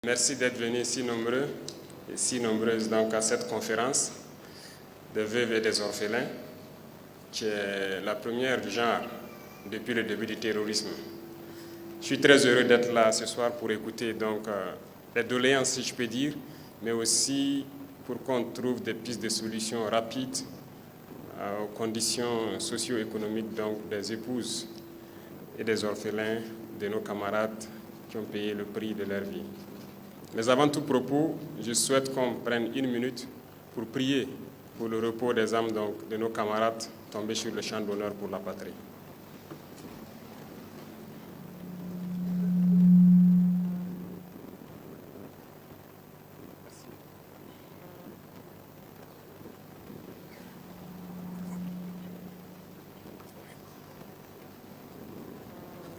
Merci d'être venus si nombreux et si nombreuses donc, à cette conférence des veuves et des orphelins, qui est la première du genre depuis le début du terrorisme. Je suis très heureux d'être là ce soir pour écouter donc, les doléances, si je peux dire, mais aussi pour qu'on trouve des pistes de solutions rapides aux conditions socio-économiques donc, des épouses et des orphelins de nos camarades qui ont payé le prix de leur vie. Mais avant tout propos, je souhaite qu'on prenne une minute pour prier pour le repos des âmes donc, de nos camarades tombés sur le champ d'honneur pour la patrie.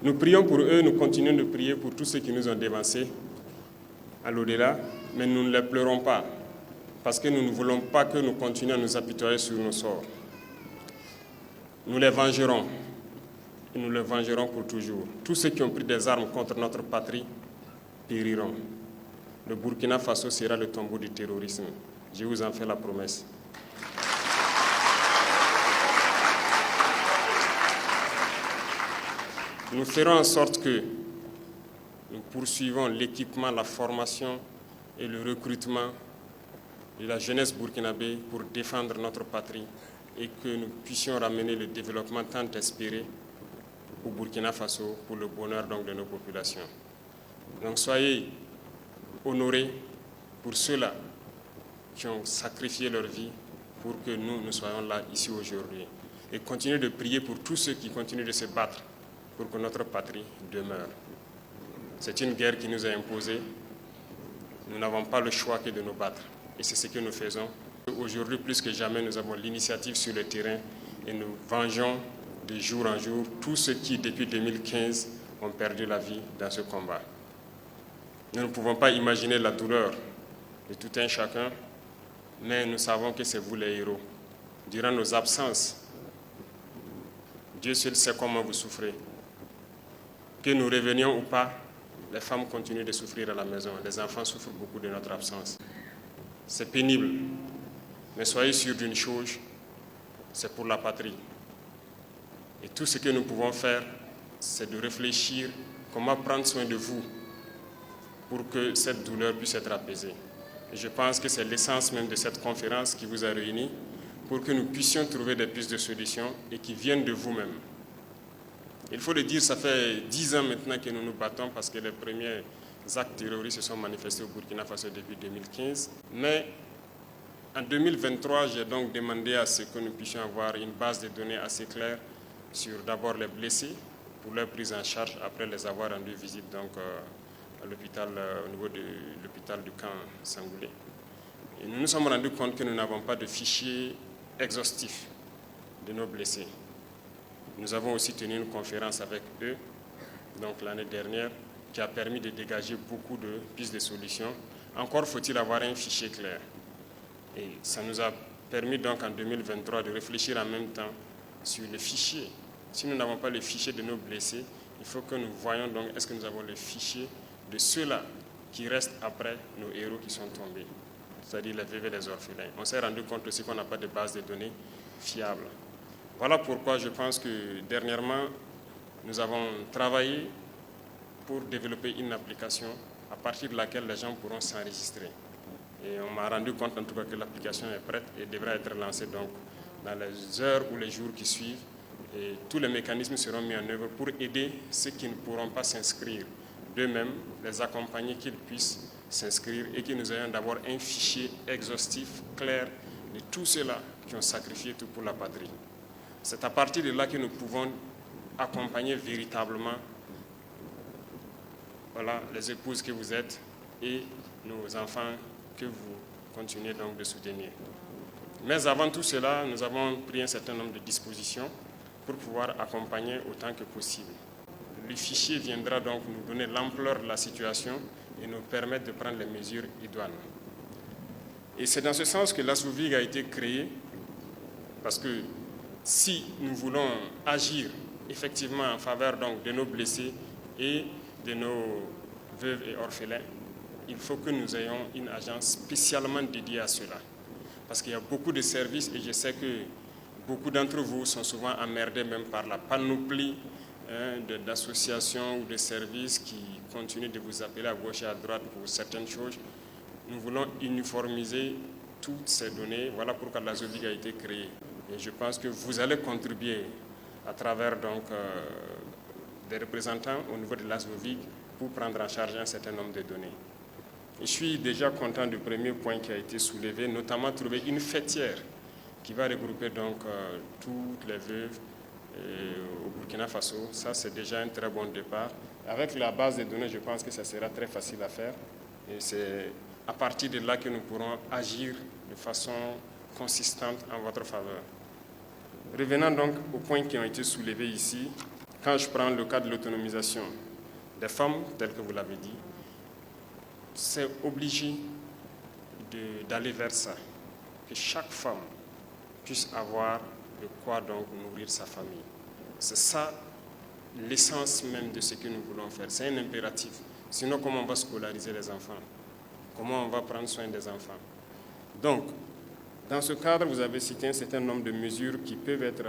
Nous prions pour eux, nous continuons de prier pour tous ceux qui nous ont dévancés à l'au-delà, mais nous ne les pleurons pas, parce que nous ne voulons pas que nous continuions à nous apitoyer sur nos sorts. Nous les vengerons, et nous les vengerons pour toujours. Tous ceux qui ont pris des armes contre notre patrie périront. Le Burkina Faso sera le tombeau du terrorisme. Je vous en fais la promesse. Nous ferons en sorte que nous poursuivons l'équipement, la formation et le recrutement de la jeunesse burkinabé pour défendre notre patrie et que nous puissions ramener le développement tant espéré au Burkina Faso pour le bonheur donc, de nos populations. Donc soyez honorés pour ceux-là qui ont sacrifié leur vie pour que nous soyons là ici aujourd'hui. Et continuez de prier pour tous ceux qui continuent de se battre pour que notre patrie demeure. C'est une guerre qui nous est imposée. Nous n'avons pas le choix que de nous battre. Et c'est ce que nous faisons. Aujourd'hui, plus que jamais, nous avons l'initiative sur le terrain et nous vengeons de jour en jour tous ceux qui, depuis 2015, ont perdu la vie dans ce combat. Nous ne pouvons pas imaginer la douleur de tout un chacun, mais nous savons que c'est vous les héros. Durant nos absences, Dieu seul sait comment vous souffrez. Que nous revenions ou pas, les femmes continuent de souffrir à la maison. Les enfants souffrent beaucoup de notre absence. C'est pénible, mais soyez sûrs d'une chose, c'est pour la patrie. Et tout ce que nous pouvons faire, c'est de réfléchir comment prendre soin de vous pour que cette douleur puisse être apaisée. Et je pense que c'est l'essence même de cette conférence qui vous a réunis pour que nous puissions trouver des pistes de solutions et qui viennent de vous-même. Il faut le dire, ça fait 10 ans maintenant que nous nous battons parce que les premiers actes terroristes se sont manifestés au Burkina Faso depuis 2015. Mais en 2023, j'ai donc demandé à ce que nous puissions avoir une base de données assez claire sur d'abord les blessés pour leur prise en charge après les avoir rendus visite donc, à l'hôpital, au niveau de l'hôpital du camp Sangoulé. Et nous nous sommes rendus compte que nous n'avons pas de fichier exhaustif de nos blessés. Nous avons aussi tenu une conférence avec eux, donc l'année dernière, qui a permis de dégager beaucoup de pistes de solutions. Encore faut-il avoir un fichier clair. Et ça nous a permis donc en 2023 de réfléchir en même temps sur le fichier. Si nous n'avons pas le fichier de nos blessés, il faut que nous voyions donc est-ce que nous avons le fichier de ceux-là qui restent après nos héros qui sont tombés, c'est-à-dire les veuves et les orphelins. On s'est rendu compte aussi qu'on n'a pas de base de données fiable. Voilà pourquoi je pense que dernièrement, nous avons travaillé pour développer une application à partir de laquelle les gens pourront s'enregistrer. Et on m'a rendu compte en tout cas que l'application est prête et devra être lancée donc dans les heures ou les jours qui suivent. Et tous les mécanismes seront mis en œuvre pour aider ceux qui ne pourront pas s'inscrire d'eux-mêmes, les accompagner qu'ils puissent s'inscrire et que nous ayons d'abord un fichier exhaustif, clair, de tous ceux-là qui ont sacrifié tout pour la patrie. C'est à partir de là que nous pouvons accompagner véritablement voilà, les épouses que vous êtes et nos enfants que vous continuez donc de soutenir. Mais avant tout cela, nous avons pris un certain nombre de dispositions pour pouvoir accompagner autant que possible. Le fichier viendra donc nous donner l'ampleur de la situation et nous permettre de prendre les mesures idoines. Et c'est dans ce sens que l'ASOVIG a été créé, parce que si nous voulons agir effectivement en faveur donc, de nos blessés et de nos veuves et orphelins, il faut que nous ayons une agence spécialement dédiée à cela. Parce qu'il y a beaucoup de services et je sais que beaucoup d'entre vous sont souvent emmerdés même par la panoplie d'associations ou de services qui continuent de vous appeler à gauche et à droite pour certaines choses. Nous voulons uniformiser toutes ces données. Voilà pourquoi l'ASOVIG a été créée. Et je pense que vous allez contribuer à travers donc, des représentants au niveau de l'ASOVIG pour prendre en charge un certain nombre de données. Je suis déjà content du premier point qui a été soulevé, notamment trouver une fêtière qui va regrouper donc toutes les veuves au Burkina Faso. Ça, c'est déjà un très bon départ. Avec la base de données, je pense que ça sera très facile à faire. Et c'est à partir de là que nous pourrons agir de façon consistante en votre faveur. Revenant donc aux points qui ont été soulevés ici, quand je prends le cas de l'autonomisation des femmes, tel que vous l'avez dit, c'est obligé d'aller vers ça, que chaque femme puisse avoir de quoi donc nourrir sa famille. C'est ça l'essence même de ce que nous voulons faire. C'est un impératif. Sinon, comment on va scolariser les enfants? Comment on va prendre soin des enfants? Donc, dans ce cadre, vous avez cité un certain nombre de mesures qui peuvent être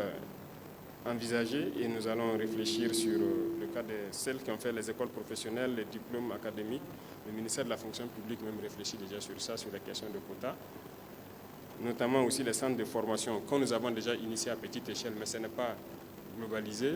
envisagées et nous allons réfléchir sur le cas de celles qui ont fait les écoles professionnelles, les diplômes académiques. Le ministère de la fonction publique même réfléchit déjà sur ça, sur les questions de quotas, notamment aussi les centres de formation que nous avons déjà initiés à petite échelle, mais ce n'est pas globalisé.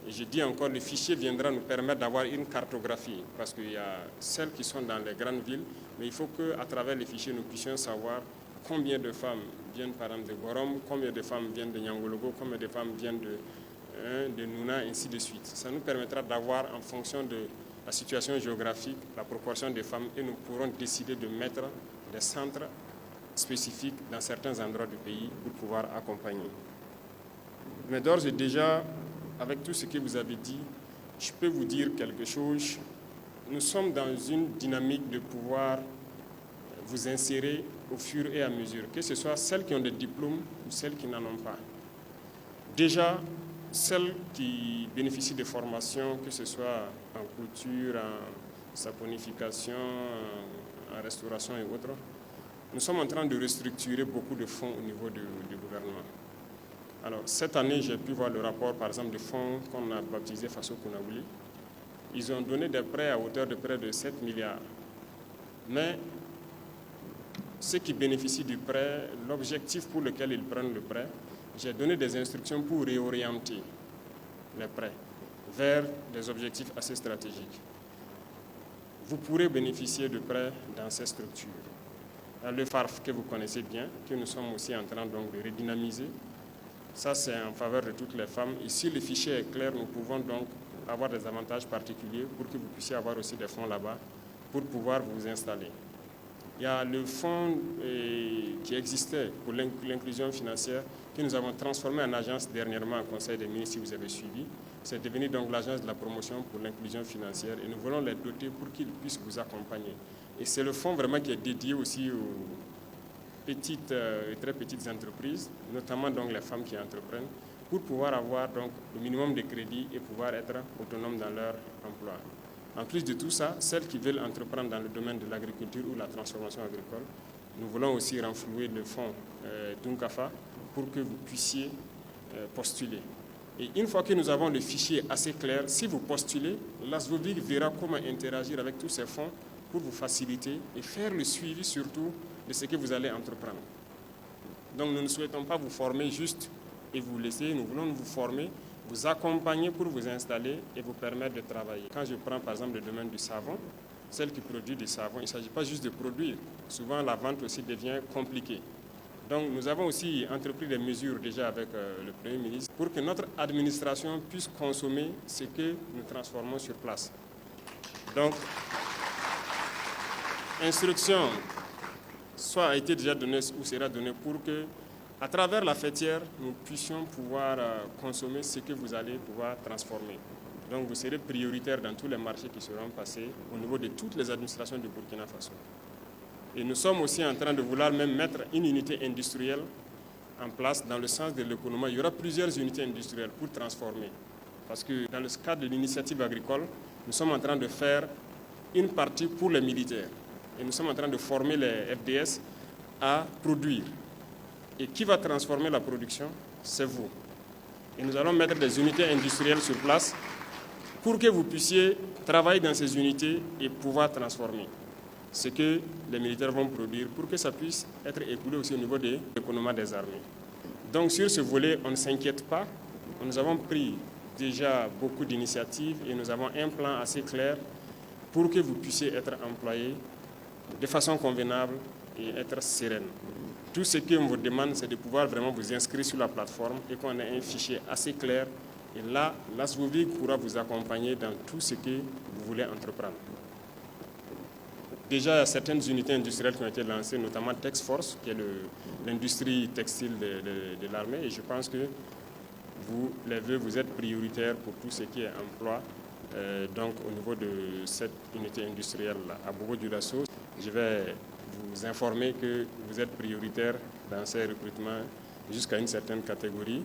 Et je dis encore, le fichier viendra nous permettre d'avoir une cartographie, parce qu'il y a celles qui sont dans les grandes villes, mais il faut qu'à travers les fichiers, nous puissions savoir combien de femmes viennent par exemple de Gorom, combien de femmes viennent de Nyangologo, combien de femmes viennent de Nouna, ainsi de suite. Ça nous permettra d'avoir, en fonction de la situation géographique, la proportion de femmes, et nous pourrons décider de mettre des centres spécifiques dans certains endroits du pays pour pouvoir accompagner. Mais d'ores et déjà, avec tout ce que vous avez dit, je peux vous dire quelque chose. Nous sommes dans une dynamique de pouvoir vous insérer au fur et à mesure, que ce soit celles qui ont des diplômes ou celles qui n'en ont pas. Déjà, celles qui bénéficient de formations, que ce soit en couture, en saponification, en restauration et autres, nous sommes en train de restructurer beaucoup de fonds au niveau du gouvernement. Alors, cette année, j'ai pu voir le rapport, par exemple, des fonds qu'on a baptisé Faso Kounaouli. Ils ont donné des prêts à hauteur de près de 7 milliards. Mais ceux qui bénéficient du prêt, l'objectif pour lequel ils prennent le prêt, j'ai donné des instructions pour réorienter les prêts vers des objectifs assez stratégiques. Vous pourrez bénéficier de prêts dans ces structures. Le FARF que vous connaissez bien, que nous sommes aussi en train donc de redynamiser, ça c'est en faveur de toutes les femmes. Et si le fichier est clair, nous pouvons donc avoir des avantages particuliers pour que vous puissiez avoir aussi des fonds là-bas pour pouvoir vous installer. Il y a le fonds qui existait pour l'inclusion financière que nous avons transformé en agence dernièrement au Conseil des ministres, si vous avez suivi. C'est devenu donc l'agence de la promotion pour l'inclusion financière et nous voulons les doter pour qu'ils puissent vous accompagner. Et c'est le fonds vraiment qui est dédié aussi aux petites et très petites entreprises, notamment donc les femmes qui entreprennent, pour pouvoir avoir donc le minimum de crédit et pouvoir être autonomes dans leur emploi. En plus de tout ça, celles qui veulent entreprendre dans le domaine de l'agriculture ou la transformation agricole, nous voulons aussi renflouer le fonds Dunkafa pour que vous puissiez postuler. Et une fois que nous avons le fichier assez clair, si vous postulez, l'ASOVIG verra comment interagir avec tous ces fonds pour vous faciliter et faire le suivi surtout de ce que vous allez entreprendre. Donc nous ne souhaitons pas vous former juste et vous laisser, nous voulons vous former, vous accompagner pour vous installer et vous permettre de travailler. Quand je prends par exemple le domaine du savon, celle qui produit du savon, il ne s'agit pas juste de produire. Souvent la vente aussi devient compliquée. Donc nous avons aussi entrepris des mesures déjà avec le Premier ministre pour que notre administration puisse consommer ce que nous transformons sur place. Donc, instruction soit a été déjà donnée ou sera donnée pour que, à travers la fêtière, nous puissions pouvoir consommer ce que vous allez pouvoir transformer. Donc vous serez prioritaire dans tous les marchés qui seront passés au niveau de toutes les administrations du Burkina Faso. Et nous sommes aussi en train de vouloir même mettre une unité industrielle en place dans le sens de l'économie. Il y aura plusieurs unités industrielles pour transformer. Parce que dans le cadre de l'initiative agricole, nous sommes en train de faire une partie pour les militaires. Et nous sommes en train de former les FDS à produire. Et qui va transformer la production? C'est vous. Et nous allons mettre des unités industrielles sur place pour que vous puissiez travailler dans ces unités et pouvoir transformer ce que les militaires vont produire pour que ça puisse être écoulé aussi au niveau de l'économie des armées. Donc sur ce volet, on ne s'inquiète pas. Nous avons pris déjà beaucoup d'initiatives et nous avons un plan assez clair pour que vous puissiez être employés de façon convenable et être sereine. Tout ce qu'on vous demande, c'est de pouvoir vraiment vous inscrire sur la plateforme et qu'on ait un fichier assez clair. Et là, l'ASVOVIG pourra vous accompagner dans tout ce que vous voulez entreprendre. Déjà, il y a certaines unités industrielles qui ont été lancées, notamment TexForce, qui est l'industrie textile de l'armée. Et je pense que vous, les vœux, vous êtes prioritaires pour tout ce qui est emploi. Donc, au niveau de cette unité industrielle à Bobo-Dioulasso, je vais vous informer que vous êtes prioritaire dans ces recrutements jusqu'à une certaine catégorie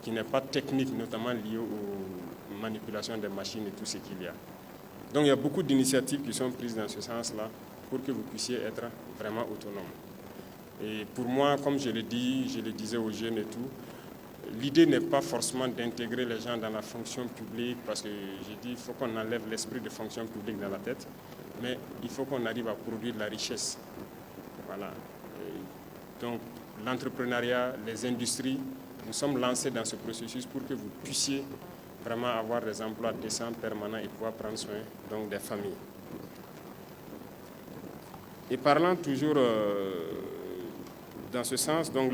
qui n'est pas technique, notamment liée aux manipulations des machines et tout ce qu'il y a. Donc il y a beaucoup d'initiatives qui sont prises dans ce sens-là pour que vous puissiez être vraiment autonome. Et pour moi, comme je le disais aux jeunes et tout, l'idée n'est pas forcément d'intégrer les gens dans la fonction publique parce que j'ai dit qu'il faut qu'on enlève l'esprit de fonction publique dans la tête, mais il faut qu'on arrive à produire de la richesse. Voilà. Et donc l'entrepreneuriat, les industries, nous sommes lancés dans ce processus pour que vous puissiez vraiment avoir des emplois décents, permanents et pouvoir prendre soin donc, des familles. Et parlant toujours dans ce sens, donc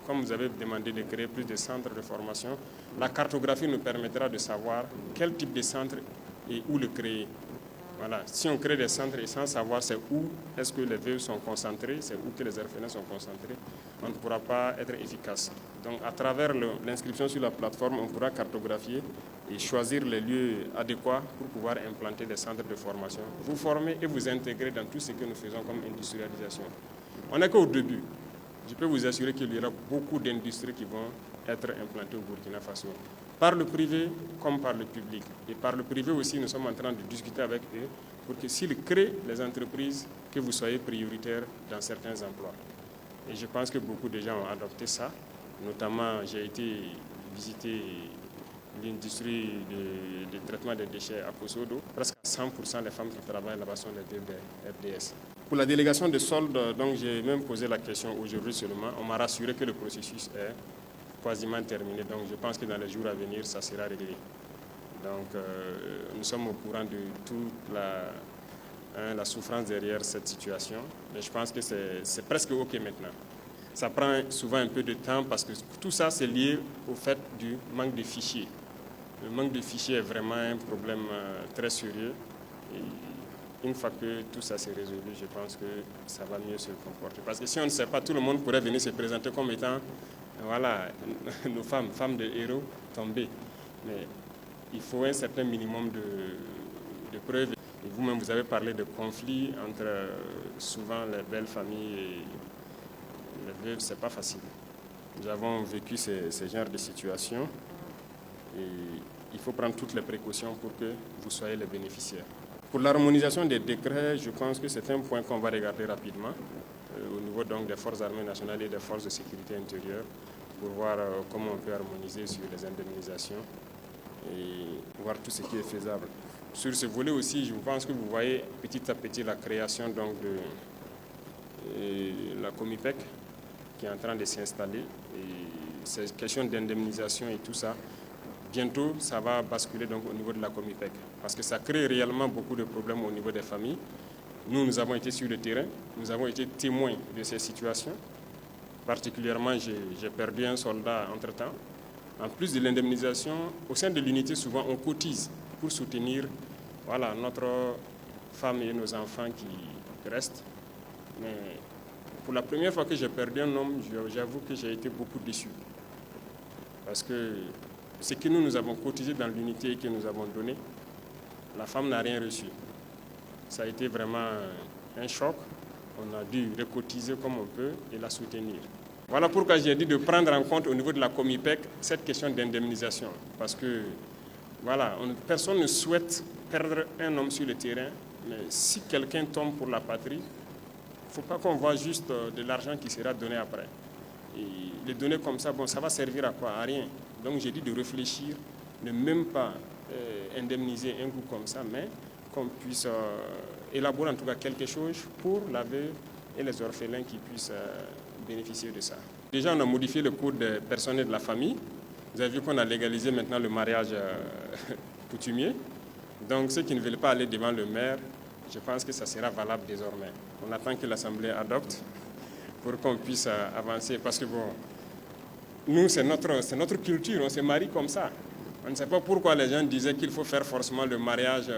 comme vous avez demandé de créer plus de centres de formation, la cartographie nous permettra de savoir quel type de centre et où le créer. Voilà. Si on crée des centres et sans savoir c'est où est-ce que les VE sont concentrés, c'est où que les RFNS sont concentrés, on ne pourra pas être efficace. Donc à travers l'inscription sur la plateforme, on pourra cartographier et choisir les lieux adéquats pour pouvoir implanter des centres de formation, vous former et vous intégrer dans tout ce que nous faisons comme industrialisation. On n'est qu'au début. Je peux vous assurer qu'il y aura beaucoup d'industries qui vont être implantées au Burkina Faso, par le privé comme par le public. Et par le privé aussi, nous sommes en train de discuter avec eux pour que s'ils créent les entreprises, que vous soyez prioritaires dans certains emplois. Et je pense que beaucoup de gens ont adopté ça. Notamment, j'ai été visiter l'industrie de traitement des déchets à Kosodo. Presque 100% des femmes qui travaillent là-bas sont des FDS. Pour la délégation de soldes, donc j'ai même posé la question aujourd'hui seulement. On m'a rassuré que le processus est quasiment terminé. Donc je pense que dans les jours à venir, ça sera réglé. Donc nous sommes au courant de toute la souffrance derrière cette situation. Mais je pense que c'est presque OK maintenant. Ça prend souvent un peu de temps parce que tout ça, c'est lié au fait du manque de fichiers. Le manque de fichiers est vraiment un problème très sérieux. Et une fois que tout ça s'est résolu, je pense que ça va mieux se comporter. Parce que si on ne sait pas, tout le monde pourrait venir se présenter comme étant, voilà, nos femmes de héros tombées. Mais il faut un certain minimum de preuves. Et vous-même, vous avez parlé de conflits entre souvent les belles familles et les veuves. Ce n'est pas facile. Nous avons vécu ces genres de situations et il faut prendre toutes les précautions pour que vous soyez les bénéficiaires. Pour l'harmonisation des décrets, je pense que c'est un point qu'on va regarder rapidement au niveau donc, des forces armées nationales et des forces de sécurité intérieure pour voir comment on peut harmoniser sur les indemnisations et voir tout ce qui est faisable. Sur ce volet aussi, je pense que vous voyez petit à petit la création donc, de la Comipec qui est en train de s'installer. Et ces questions d'indemnisation et tout ça, bientôt, ça va basculer donc au niveau de la Comipec parce que ça crée réellement beaucoup de problèmes au niveau des familles. Nous avons été sur le terrain, nous avons été témoins de ces situations. Particulièrement, j'ai perdu un soldat entre-temps. En plus de l'indemnisation, au sein de l'unité, souvent, on cotise pour soutenir voilà, notre femme et nos enfants qui restent. Mais pour la première fois que j'ai perdu un homme, j'avoue que j'ai été beaucoup déçu. Parce que ce que nous avons cotisé dans l'unité et que nous avons donné, la femme n'a rien reçu. Ça a été vraiment un choc. On a dû recotiser comme on peut et la soutenir. Voilà pourquoi j'ai dit de prendre en compte au niveau de la Comipec cette question d'indemnisation. Parce que voilà, personne ne souhaite perdre un homme sur le terrain, mais si quelqu'un tombe pour la patrie, faut pas qu'on voit juste de l'argent qui sera donné après. Et les donner comme ça, bon, ça va servir à quoi? À rien. Donc j'ai dit de réfléchir, ne même pas indemniser un coup comme ça, mais qu'on puisse élaborer en tout cas quelque chose pour la veuve et les orphelins qui puissent bénéficier de ça. Déjà, on a modifié le code personnel de la famille. Vous avez vu qu'on a légalisé maintenant le mariage coutumier. Donc ceux qui ne veulent pas aller devant le maire, je pense que ça sera valable désormais. On attend que l'Assemblée adopte pour qu'on puisse avancer. Parce que bon, nous, c'est notre culture, on se marie comme ça. On ne sait pas pourquoi les gens disaient qu'il faut faire forcément le mariage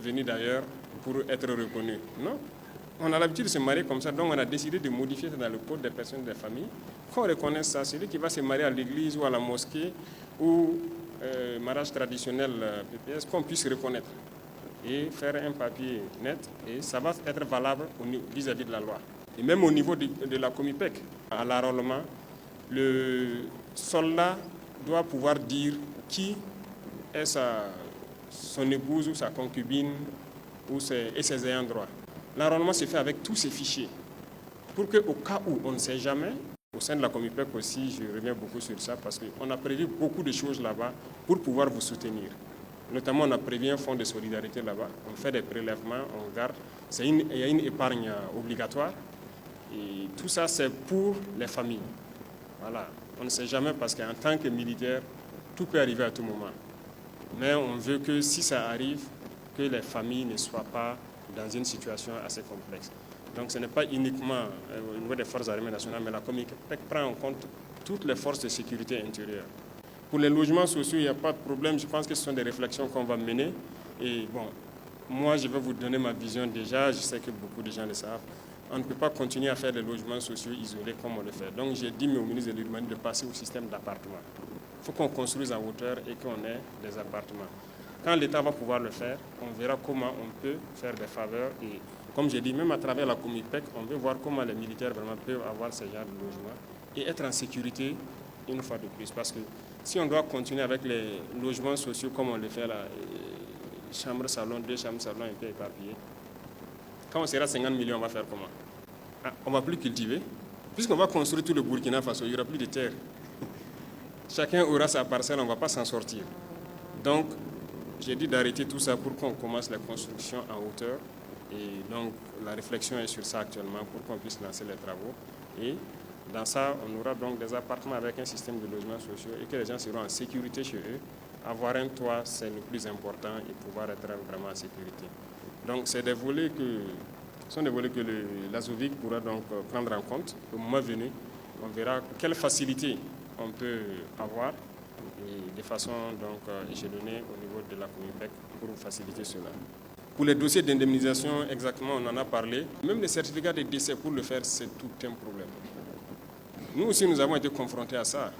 venu d'ailleurs pour être reconnu. Non, on a l'habitude de se marier comme ça, donc on a décidé de modifier ça dans le code des personnes des familles. Qu'on reconnaisse ça, celui qui va se marier à l'église ou à la mosquée ou mariage traditionnel PPS, qu'on puisse reconnaître et faire un papier net, et ça va être valable vis-à-vis de la loi. Et même au niveau de la Comipec, à l'enrôlement, le soldat doit pouvoir dire qui est son épouse ou sa concubine et ses ayants droit. L'enrôlement se fait avec tous ces fichiers pour qu'au cas où on ne sait jamais, au sein de la Comipec aussi, je reviens beaucoup sur ça parce qu'on a prévu beaucoup de choses là-bas pour pouvoir vous soutenir. Notamment, on a prévu un fonds de solidarité là-bas. On fait des prélèvements, on garde. Il y a une épargne obligatoire. Et tout ça, c'est pour les familles. Voilà. On ne sait jamais parce qu'en tant que militaire, tout peut arriver à tout moment. Mais on veut que si ça arrive, que les familles ne soient pas dans une situation assez complexe. Donc ce n'est pas uniquement au niveau des forces armées nationales, mais la Comipec prend en compte toutes les forces de sécurité intérieure. Pour les logements sociaux, il n'y a pas de problème. Je pense que ce sont des réflexions qu'on va mener. Et bon, moi, je vais vous donner ma vision déjà. Je sais que beaucoup de gens le savent. On ne peut pas continuer à faire des logements sociaux isolés comme on le fait. Donc j'ai dit au ministre de l'Urbanisme de passer au système d'appartements. Il faut qu'on construise en hauteur et qu'on ait des appartements. Quand l'État va pouvoir le faire, on verra comment on peut faire des faveurs. Et comme j'ai dit, même à travers la Comipec, on veut voir comment les militaires vraiment peuvent avoir ce genre de logement et être en sécurité une fois de plus. Parce que si on doit continuer avec les logements sociaux comme on le fait là, chambre, salon, 2 chambres, salon, un peu éparpillé, quand on sera 50 millions, on va faire comment? On ne va plus cultiver. Puisqu'on va construire tout le Burkina Faso, il n'y aura plus de terre. Chacun aura sa parcelle, on ne va pas s'en sortir. Donc, j'ai dit d'arrêter tout ça pour qu'on commence la construction en hauteur. Et donc, la réflexion est sur ça actuellement pour qu'on puisse lancer les travaux. Et dans ça, on aura donc des appartements avec un système de logements sociaux et que les gens seront en sécurité chez eux. Avoir un toit, c'est le plus important et pouvoir être vraiment en sécurité. Donc, c'est des volets que l'ASOVIC pourra donc prendre en compte. Au moment venu, on verra quelles facilités on peut avoir et de façon donc échelonnée au niveau de la Comipec pour faciliter cela. Pour les dossiers d'indemnisation, exactement, on en a parlé. Même les certificats de décès, pour le faire, c'est tout un problème. Nous aussi, nous avons été confrontés à ça.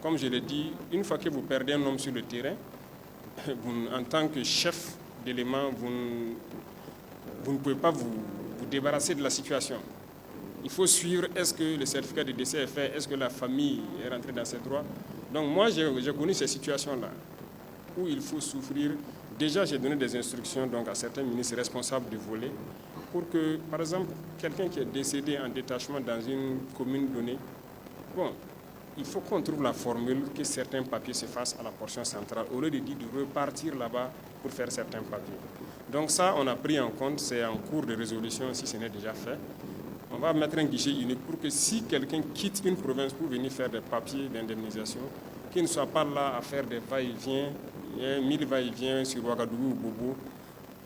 Comme je l'ai dit, une fois que vous perdez un homme sur le terrain, en tant que chef d'élément, vous ne pouvez pas vous débarrasser de la situation. Il faut suivre, est-ce que le certificat de décès est fait, est-ce que la famille est rentrée dans ses droits. Donc moi, j'ai connu ces situations-là, où il faut souffrir. Déjà, j'ai donné des instructions donc, à certains ministres responsables du volet pour que, par exemple, quelqu'un qui est décédé en détachement dans une commune donnée, bon, il faut qu'on trouve la formule que certains papiers se fassent à la portion centrale, au lieu de dire de repartir là-bas pour faire certains papiers. Donc ça, on a pris en compte, c'est en cours de résolution si ce n'est déjà fait. On va mettre un guichet unique pour que si quelqu'un quitte une province pour venir faire des papiers d'indemnisation, qu'il ne soit pas là à faire des va-et-vient, 1000 va-et-vient sur Ouagadougou ou Bobo.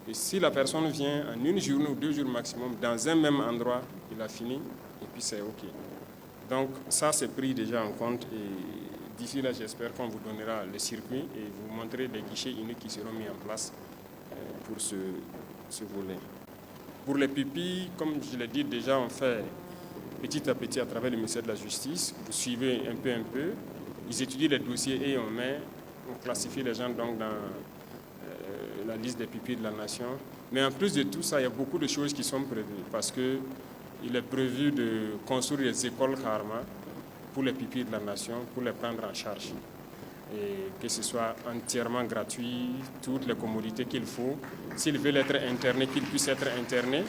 Et si la personne vient en une journée ou 2 jours maximum, dans un même endroit, il a fini, et puis c'est OK. Donc ça, c'est pris déjà en compte. Et d'ici là, j'espère qu'on vous donnera le circuit et vous montrer les guichets uniques qui seront mis en place pour ce volet. Pour les pupilles, comme je l'ai dit déjà, on fait petit à petit à travers le ministère de la Justice. Vous suivez un peu. Ils étudient les dossiers et on classifie les gens donc dans la liste des pupilles de la nation. Mais en plus de tout ça, il y a beaucoup de choses qui sont prévues parce qu'il est prévu de construire des écoles Karma pour les pupilles de la nation, pour les prendre en charge. Et que ce soit entièrement gratuit, toutes les commodités qu'il faut. S'ils veulent être internés, qu'ils puissent être internés,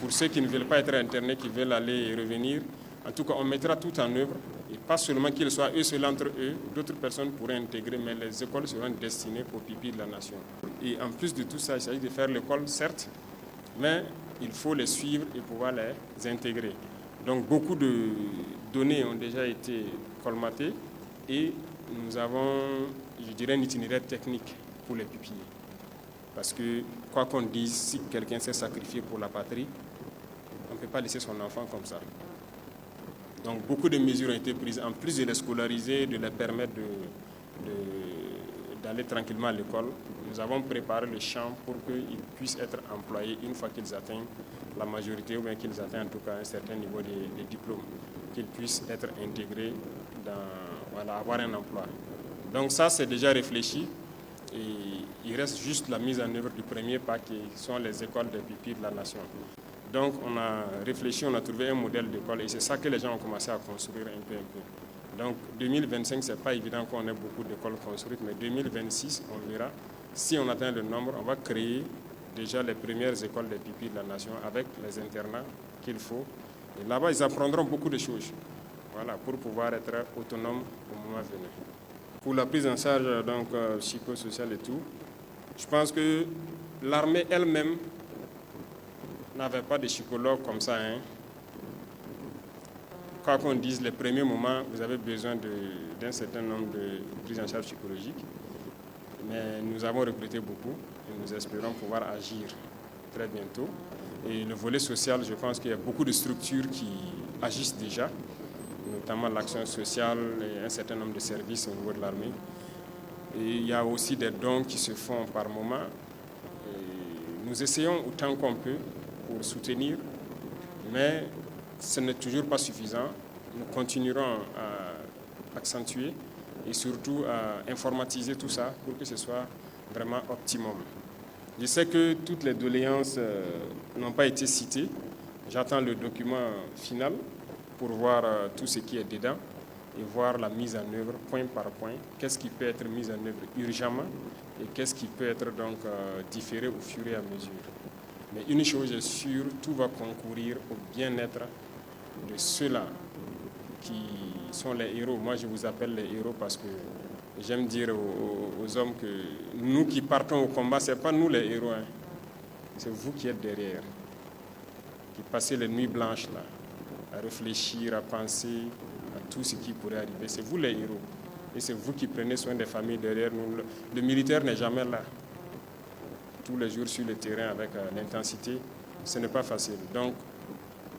pour ceux qui ne veulent pas être internés, qui veulent aller et revenir, en tout cas, on mettra tout en œuvre, et pas seulement qu'ils soient eux seuls entre eux, d'autres personnes pourraient intégrer, mais les écoles seront destinées aux pupilles de la nation. Et en plus de tout ça, il s'agit de faire l'école, certes, mais il faut les suivre et pouvoir les intégrer. Donc beaucoup de données ont déjà été colmatées et nous avons, je dirais, un itinéraire technique pour les pupilles. Parce que, quoi qu'on dise, si quelqu'un s'est sacrifié pour la patrie, on ne peut pas laisser son enfant comme ça. Donc beaucoup de mesures ont été prises, en plus de les scolariser, de les permettre d'aller tranquillement à l'école. Nous avons préparé le champ pour qu'ils puissent être employés une fois qu'ils atteignent la majorité ou bien qu'ils atteignent en tout cas un certain niveau de diplôme, qu'ils puissent être intégrés avoir un emploi. Donc ça, c'est déjà réfléchi et il reste juste la mise en œuvre du premier pas qui sont les écoles des pupilles de la nation. Donc on a réfléchi, on a trouvé un modèle d'école et c'est ça que les gens ont commencé à construire un peu. Donc 2025, ce n'est pas évident qu'on ait beaucoup d'écoles construites, mais 2026, on verra. Si on atteint le nombre, on va créer déjà les premières écoles des pupilles de la nation avec les internats qu'il faut. Et là-bas, ils apprendront beaucoup de choses, voilà, pour pouvoir être autonomes au moment venu. Pour la prise en charge psychosociale et tout, je pense que l'armée elle-même n'avait pas de psychologue comme ça. Quoi qu'on dise, les premiers moments, vous avez besoin d'un certain nombre de prises en charge psychologiques. Mais nous avons recruté beaucoup et nous espérons pouvoir agir très bientôt. Et le volet social, je pense qu'il y a beaucoup de structures qui agissent déjà, notamment l'action sociale et un certain nombre de services au niveau de l'armée. Et il y a aussi des dons qui se font par moment. Et nous essayons autant qu'on peut pour soutenir, mais ce n'est toujours pas suffisant. Nous continuerons à accentuer et surtout à informatiser tout ça pour que ce soit vraiment optimum. Je sais que toutes les doléances n'ont pas été citées. J'attends le document final pour voir tout ce qui est dedans et voir la mise en œuvre point par point. Qu'est-ce qui peut être mis en œuvre urgemment et qu'est-ce qui peut être donc différé au fur et à mesure. Mais une chose est sûre, tout va concourir au bien-être de ceux-là qui sont les héros. Moi, je vous appelle les héros parce que j'aime dire aux hommes que nous qui partons au combat, ce n'est pas nous les héros. C'est vous qui êtes derrière, qui passez les nuits blanches là, à réfléchir, à penser à tout ce qui pourrait arriver. C'est vous les héros. Et c'est vous qui prenez soin des familles derrière nous. Le militaire n'est jamais là. Tous les jours sur le terrain avec l'intensité, ce n'est pas facile. Donc,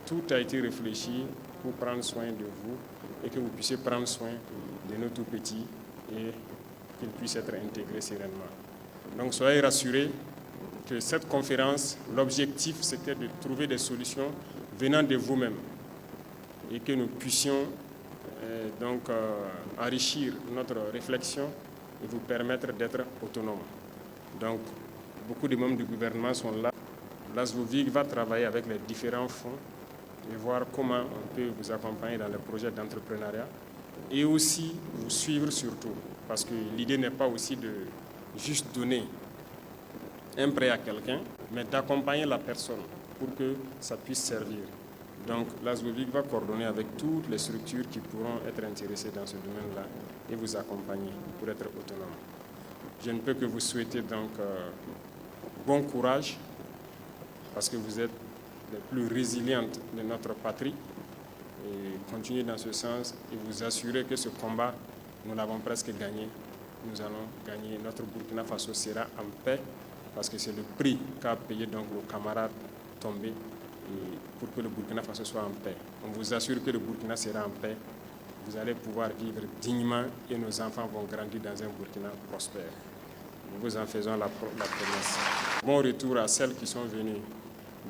tout a été réfléchi pour prendre soin de vous et que vous puissiez prendre soin de nos tout petits et qu'ils puissent être intégrés sereinement. Donc soyez rassurés que cette conférence, l'objectif c'était de trouver des solutions venant de vous-même et que nous puissions enrichir notre réflexion et vous permettre d'être autonomes. Donc beaucoup de membres du gouvernement sont là. L'ASVOVIG va travailler avec les différents fonds et voir comment on peut vous accompagner dans les projets d'entrepreneuriat et aussi vous suivre surtout. Parce que l'idée n'est pas aussi de juste donner un prêt à quelqu'un, mais d'accompagner la personne pour que ça puisse servir. Donc l'ASVOVIG va coordonner avec toutes les structures qui pourront être intéressées dans ce domaine-là et vous accompagner pour être autonome. Je ne peux que vous souhaiter donc bon courage parce que vous êtes les plus résilientes de notre patrie et continuez dans ce sens et vous assurer que ce combat, nous l'avons presque gagné. Nous allons gagner. Notre Burkina Faso sera en paix parce que c'est le prix qu'a payé donc nos camarades tombés et pour que le Burkina Faso soit en paix. On vous assure que le Burkina sera en paix. Vous allez pouvoir vivre dignement et nos enfants vont grandir dans un Burkina prospère. Nous vous en faisons la promesse. Bon retour à celles qui sont venues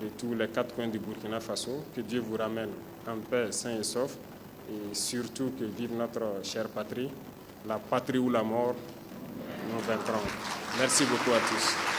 de tous les 4 coins du Burkina Faso. Que Dieu vous ramène en paix, sain et sauf. Et surtout que vive notre chère patrie. La patrie ou la mort, nous vaincrons. Merci beaucoup à tous.